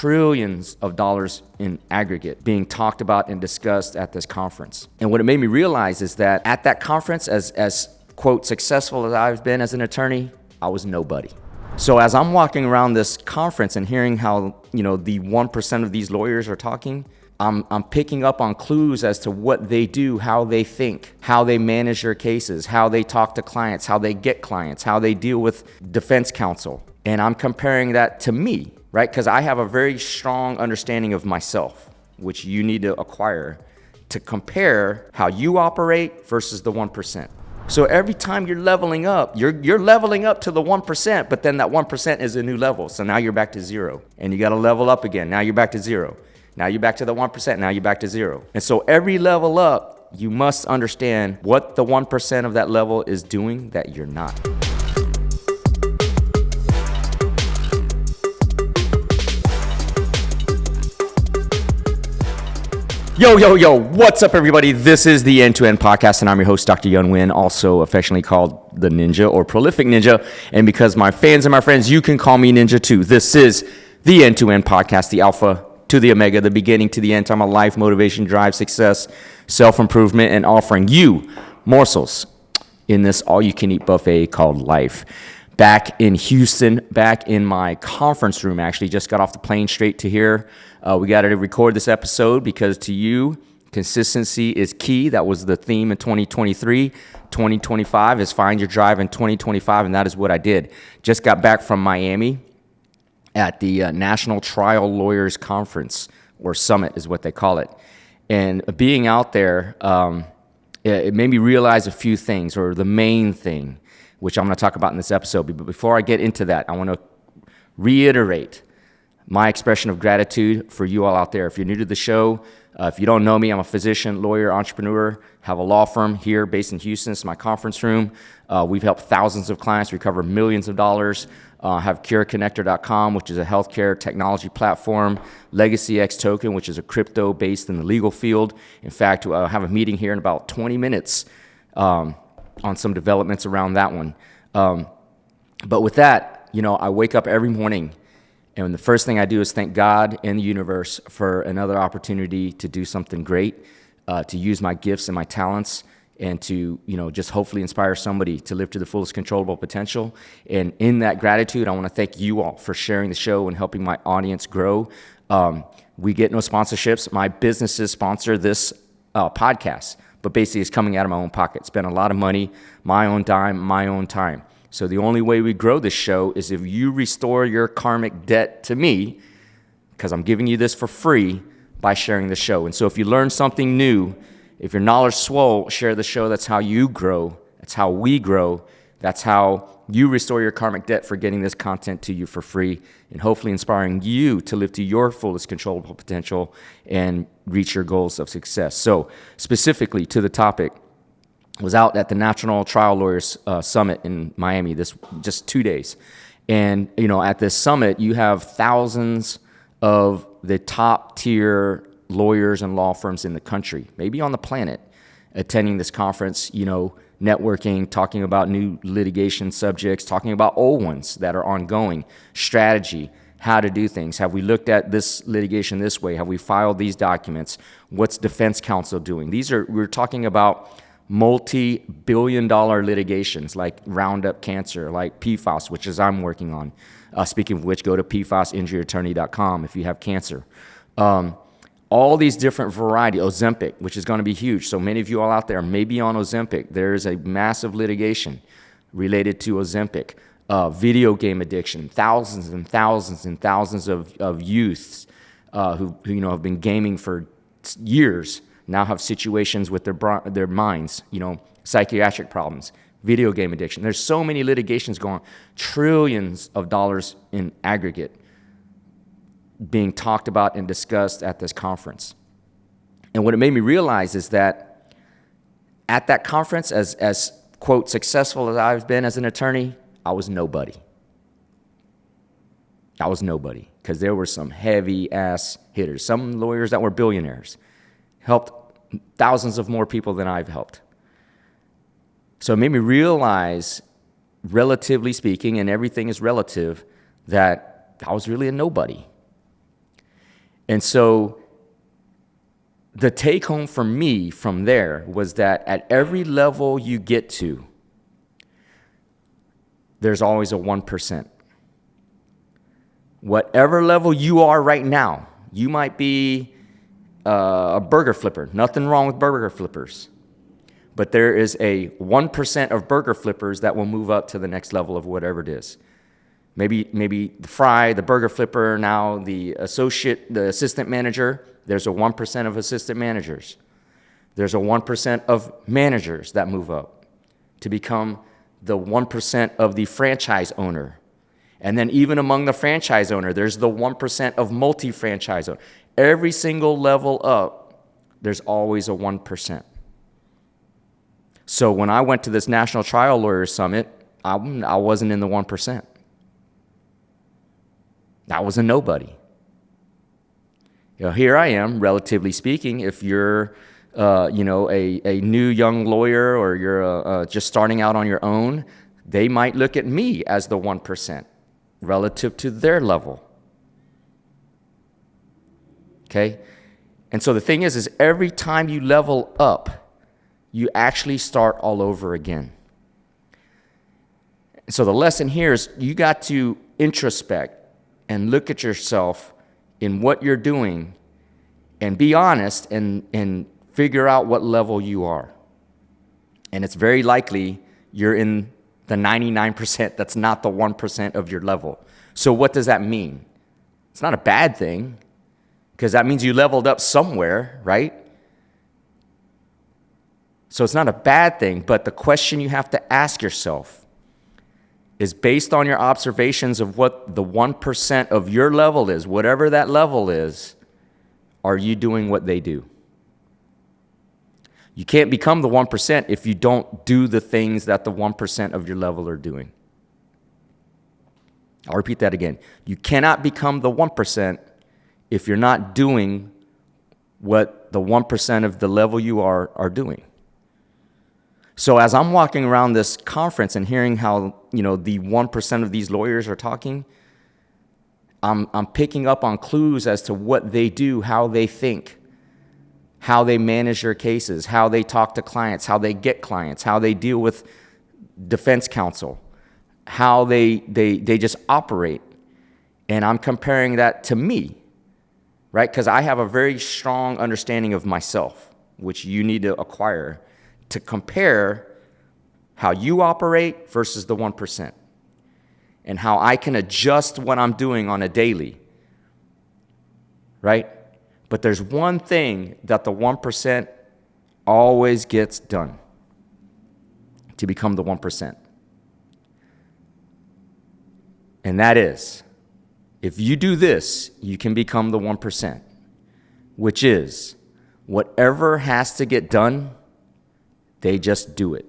trillions of dollars in aggregate being talked about and discussed at this conference. And what it made me realize is that at that conference, as quote, successful as I've been as an attorney, I was nobody. So as I'm walking around this conference and hearing how, the 1% of these lawyers are talking, I'm picking up on clues as to what they do, how they think, how they manage their cases, how they talk to clients, how they get clients, how they deal with defense counsel. And I'm comparing that to me, right? Because I have a very strong understanding of myself, which you need to acquire to compare how you operate versus the 1%. So every time you're leveling up, you're leveling up to the 1%, but then that 1% is a new level. So now you're back to zero, and you got to level up again. Now you're back to zero. Now you're back to the 1%. Now you're back to zero. And so every level up, you must understand what the 1% of that level is doing that you're not. Yo, what's up, everybody? This is the End-to-End Podcast, and I'm your host, Dr. Yun Win, also affectionately called the Ninja or Prolific Ninja. And because my fans and my friends, you can call me Ninja too. This is the End-to-End Podcast, the Alpha to the Omega, the beginning to the end, time of life, motivation, drive, success, self-improvement, and offering you morsels in this all-you-can-eat buffet called life. Back in Houston, back in my conference room, actually, just got off the plane straight to here. We got to record this episode because to you, consistency is key. That was the theme in 2023. 2025 is find your drive in 2025, and that is what I did. Just got back from Miami at the National Trial Lawyers Conference, or Summit is what they call it. And being out there, it made me realize a few things, or the main thing, which I'm going to talk about in this episode. But before I get into that, I want to reiterate my expression of gratitude for you all out there. If you're new to the show, if you don't know me, I'm a physician, lawyer, entrepreneur, have a law firm here based in Houston. It's my conference room. We've helped thousands of clients recover millions of dollars. Have CureConnector.com, which is a healthcare technology platform. LegacyX Token, which is a crypto based in the legal field. In fact, I have a meeting here in about 20 minutes on some developments around that one. But with that, I wake up every morning, and the first thing I do is thank God and the universe for another opportunity to do something great, to use my gifts and my talents, and to, just hopefully inspire somebody to live to the fullest controllable potential. And in that gratitude, I want to thank you all for sharing the show and helping my audience grow. We get no sponsorships. My businesses sponsor this podcast, but basically it's coming out of my own pocket. Spend a lot of money, my own dime, my own time. So the only way we grow this show is if you restore your karmic debt to me, because I'm giving you this for free by sharing the show. And so if you learn something new, if your knowledge swole, share the show. That's how you grow. That's how we grow. That's how you restore your karmic debt for getting this content to you for free, and hopefully inspiring you to live to your fullest controllable potential and reach your goals of success. So specifically to the topic, I was out at the National Trial Lawyers Summit in Miami just 2 days. And, at this summit, you have thousands of the top tier lawyers and law firms in the country, maybe on the planet, attending this conference, networking, talking about new litigation subjects, talking about old ones that are ongoing, strategy, how to do things. Have we looked at this litigation this way? Have we filed these documents? What's defense counsel doing? We're talking about multi-billion-dollar litigations like Roundup Cancer, like PFAS, which is I'm working on. Speaking of which, go to pfasinjuryattorney.com if you have cancer. All these different variety, Ozempic, which is going to be huge. So many of you all out there may be on Ozempic. There is a massive litigation related to Ozempic. Video game addiction, thousands and thousands and thousands of youths who have been gaming for years now have situations with their minds, psychiatric problems, video game addiction. There's so many litigations going on, trillions of dollars in aggregate being talked about and discussed at this conference. And what it made me realize is that at that conference, as quote, successful as I've been as an attorney, I was nobody. I was nobody, because there were some heavy ass hitters, some lawyers that were billionaires, helped thousands of more people than I've helped. So it made me realize, relatively speaking, and everything is relative, that I was really a nobody. And so the take home for me from there was that at every level you get to, there's always a 1%. Whatever level you are right now, you might be a burger flipper. Nothing wrong with burger flippers. But there is a 1% of burger flippers that will move up to the next level of whatever it is. Maybe the burger flipper, now the assistant manager. There's a 1% of assistant managers. There's a 1% of managers that move up to become the 1% of the franchise owner. And then even among the franchise owner, there's the 1% of multi-franchise owner. Every single level up, there's always a 1%. So when I went to this National Trial Lawyers Summit, I wasn't in the 1%. I was a nobody. Here I am, relatively speaking. If you're, a new young lawyer, or you're just starting out on your own, they might look at me as the 1% relative to their level. Okay? And so the thing is every time you level up, you actually start all over again. So the lesson here is you got to introspect and look at yourself in what you're doing and be honest and figure out what level you are. And it's very likely you're in the 99% that's not the 1% of your level. So what does that mean? It's not a bad thing, because that means you leveled up somewhere, right? So it's not a bad thing, but the question you have to ask yourself is, based on your observations of what the 1% of your level is, whatever that level is, are you doing what they do? You can't become the 1% if you don't do the things that the 1% of your level are doing. I'll repeat that again. You cannot become the 1% if you're not doing what the 1% of the level you are doing. So as I'm walking around this conference and hearing how, the 1% of these lawyers are talking, I'm picking up on clues as to what they do, how they think, how they manage their cases, how they talk to clients, how they get clients, how they deal with defense counsel, how they just operate. And I'm comparing that to me, right? Because I have a very strong understanding of myself, which you need to acquire, to compare how you operate versus the 1%, and how I can adjust what I'm doing on a daily, right? But there's one thing that the 1% always gets done to become the 1%. And that is, if you do this, you can become the 1%, which is whatever has to get done, they just do it.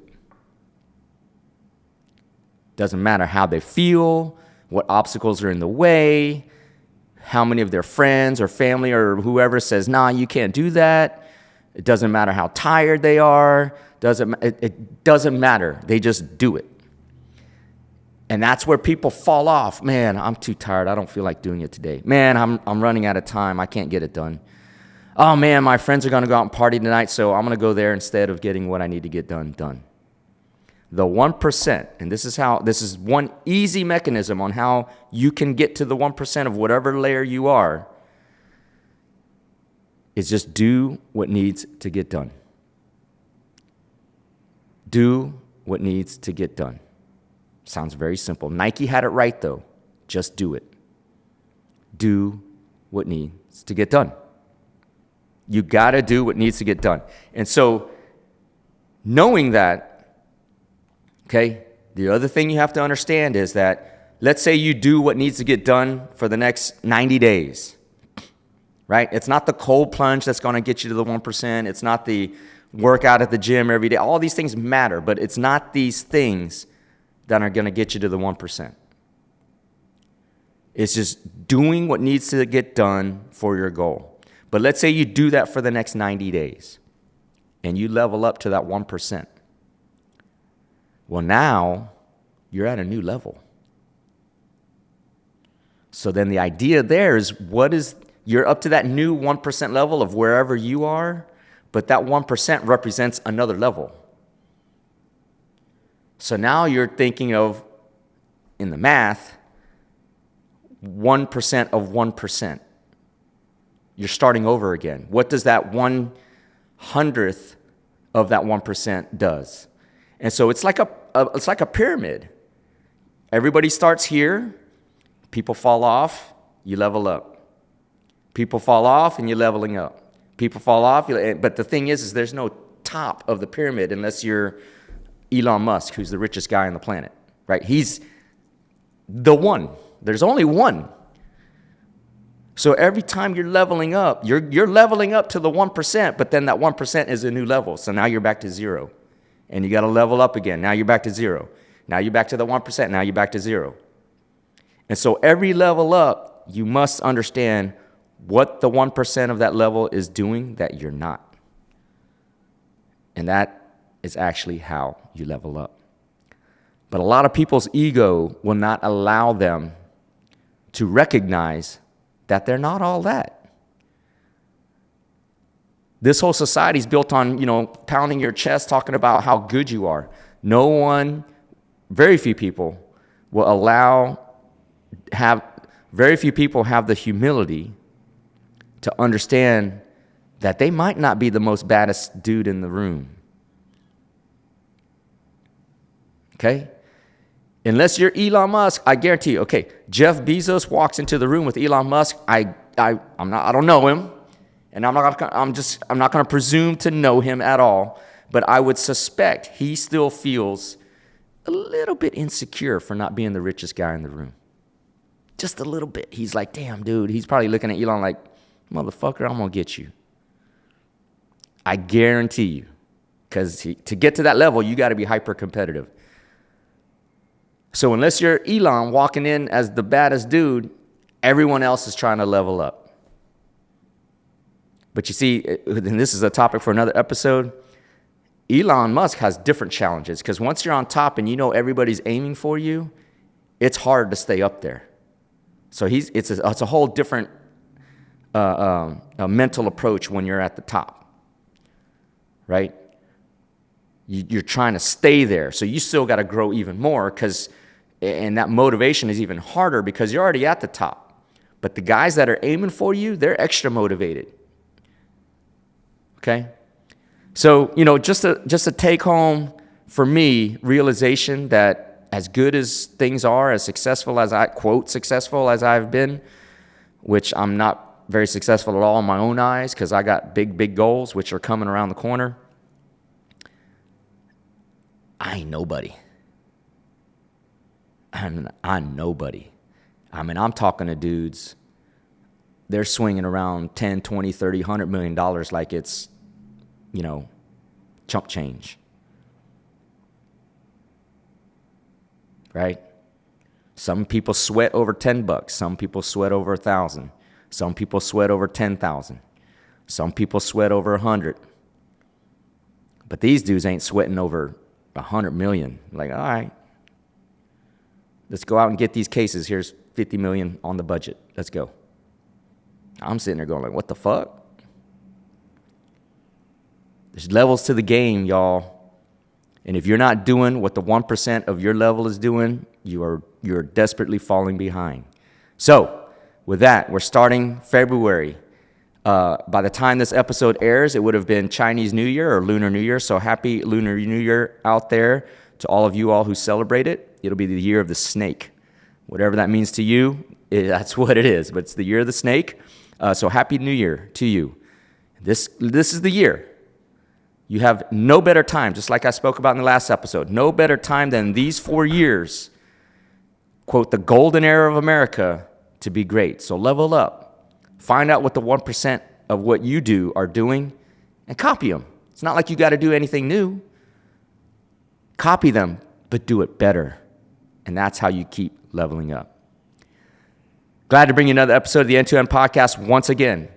Doesn't matter how they feel, what obstacles are in the way, how many of their friends or family or whoever says, nah, you can't do that. It doesn't matter how tired they are. It doesn't matter. They just do it. And that's where people fall off. Man, I'm too tired. I don't feel like doing it today. Man, I'm running out of time. I can't get it done. Oh man, my friends are going to go out and party tonight, so I'm going to go there instead of getting what I need to get done. The 1%, and this is one easy mechanism on how you can get to the 1% of whatever layer you are, is just do what needs to get done. Do what needs to get done. Sounds very simple. Nike had it right though. Just do it. Do what needs to get done. You got to do what needs to get done. And so, knowing that, okay, the other thing you have to understand is that, let's say you do what needs to get done for the next 90 days, right? It's not the cold plunge that's going to get you to the 1%. It's not the workout at the gym every day. All these things matter, but it's not these things that are going to get you to the 1%. It's just doing what needs to get done for your goal. But let's say you do that for the next 90 days and you level up to that 1%. Well, now you're at a new level. So then the idea there is, what is You're up to that new 1% level of wherever you are, but that 1% represents another level. So now you're thinking of, in the math, 1% of 1%. You're starting over again. What does that 1/100th of that 1% does? And so it's like a pyramid. Everybody starts here. People fall off, you level up. People fall off and you're leveling up. People fall off, but the thing is there's no top of the pyramid unless you're Elon Musk, who's the richest guy on the planet, right? He's the one. There's only one. So every time you're leveling up, you're leveling up to the 1%, but then that 1% is a new level. So now you're back to zero. And you got to level up again. Now you're back to zero. Now you're back to the 1%. Now you're back to zero. And so every level up, you must understand what the 1% of that level is doing that you're not. And that is actually how you level up. But a lot of people's ego will not allow them to recognize that they're not all that. This whole society is built on, pounding your chest, talking about how good you are. Very few people have the humility to understand that they might not be the most baddest dude in the room. Okay? Unless you're Elon Musk, I guarantee you, okay, Jeff Bezos walks into the room with Elon Musk. I don't know him, and I'm not going to presume to know him at all, but I would suspect he still feels a little bit insecure for not being the richest guy in the room. Just a little bit. He's like, damn, dude. He's probably looking at Elon like, motherfucker, I'm going to get you. I guarantee you. Because to get to that level, you got to be hyper competitive. So unless you're Elon walking in as the baddest dude, everyone else is trying to level up. But you see, and this is a topic for another episode, Elon Musk has different challenges. Because once you're on top and everybody's aiming for you, it's hard to stay up there. So it's a whole different mental approach when you're at the top, right? You're trying to stay there. So you still got to grow even more and that motivation is even harder because you're already at the top. But the guys that are aiming for you, they're extra motivated. Okay? So, just a take home for me, realization that as good as things are, as successful as successful as I've been, which I'm not very successful at all in my own eyes because I got big, big goals which are coming around the corner. I ain't nobody. I'm nobody. I'm talking to dudes. They're swinging around 10, 20, 30, $100 million like it's, chump change. Right? Some people sweat over $10. Some people sweat over 1,000. Some people sweat over 10,000. Some people sweat over 100. But these dudes ain't sweating over 100 million. Like, all right, let's go out and get these cases. Here's 50 million on the budget. Let's go. I'm sitting there going like, what the fuck? There's levels to the game, y'all. And if you're not doing what the 1% of your level is doing, you're desperately falling behind. So with that, we're starting February. By the time this episode airs, it would have been Chinese New Year or Lunar New Year. So happy Lunar New Year out there to all of you all who celebrate it. It'll be the year of the snake. Whatever that means to you, that's what it is. But it's the year of the snake. So happy New Year to you. This is the year. You have no better time, just like I spoke about in the last episode, no better time than these 4 years, quote, the golden era of America, to be great. So level up. Find out what the 1% of what you do are doing and copy them. It's not like you got to do anything new. Copy them, but do it better. And that's how you keep leveling up. Glad to bring you another episode of the End-to-End Podcast once again.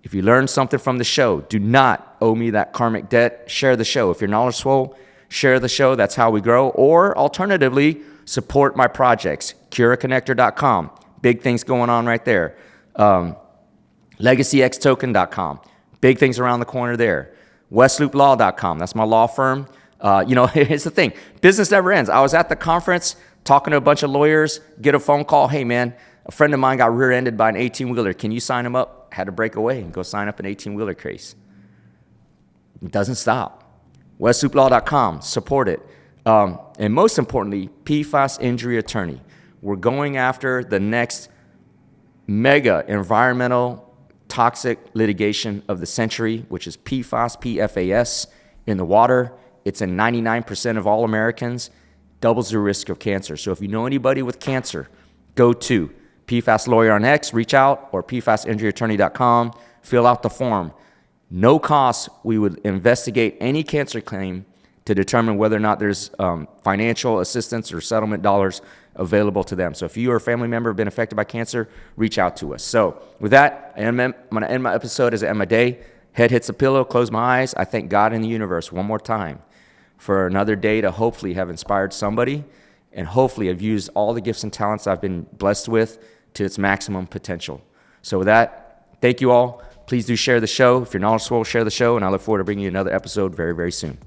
If you learned something from the show, do not owe me that karmic debt. Share the show. If you're knowledgeable, share the show. That's how we grow. Or alternatively, support my projects. CuraConnector.com. Big things going on right there. LegacyXToken.com. Big things around the corner there. WestloopLaw.com. That's my law firm. Here's the thing. Business never ends. I was at the conference talking to a bunch of lawyers, get a phone call. Hey, man, a friend of mine got rear-ended by an 18-wheeler. Can you sign him up? Had to break away and go sign up an 18-wheeler case. It doesn't stop. WestloopLaw.com. Support it. And most importantly, PFAS injury attorney. We're going after the next mega environmental toxic litigation of the century, which is PFAS, PFAS, in the water. It's in 99% of all Americans, doubles the risk of cancer. So if you know anybody with cancer, go to PFAS Lawyer on X, reach out, or PFASinjuryattorney.com, fill out the form. No cost, we would investigate any cancer claim to determine whether or not there's financial assistance or settlement dollars available to them. So if you or a family member have been affected by cancer, reach out to us. So with that, I'm going to end my episode as I end my day. Head hits the pillow, close my eyes. I thank God and the universe one more time for another day to hopefully have inspired somebody, and hopefully have used all the gifts and talents I've been blessed with to its maximum potential. So with that, thank you all. Please do share the show. If you're knowledgeable, share the show, and I look forward to bringing you another episode very, very soon.